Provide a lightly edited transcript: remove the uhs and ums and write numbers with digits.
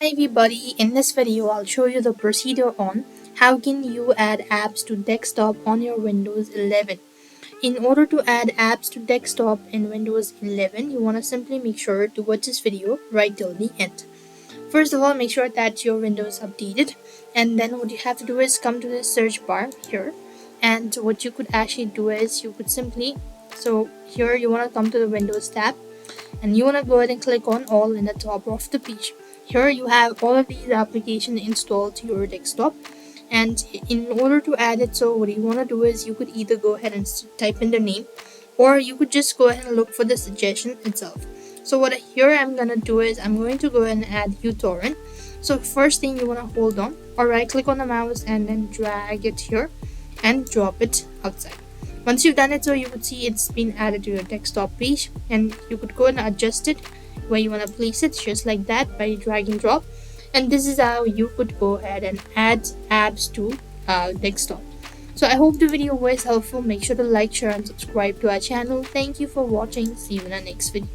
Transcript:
Hi everybody, in this video I'll show you the procedure on how can you add apps to desktop on your Windows 11. In order to add apps to desktop in Windows 11, you want to simply make sure to watch this video right till the end. First of all, make sure that your Windows updated, and then what you have to do is come to the search bar here, and what you could actually do is you could simply, so here you want to come to the Windows tab, and you want to go ahead and click on all in the top of the page. Here you have all of these applications installed to your desktop, and in order to add it, so what you want to do is you could either go ahead and type in the name, or you could just go ahead and look for the suggestion itself. So what here I'm gonna do is I'm going to go ahead and add uTorrent. So first thing, you want to hold on or right click on the mouse and then drag it here and drop it outside. Once you've done it, so you would see it's been added to your desktop page, and you could go and adjust it where you want to place it, just like that, by drag and drop. And this is how you could go ahead and add apps to desktop. So I hope the video was helpful. Make sure to like, share and subscribe to our channel. Thank you for watching. See you in the next video.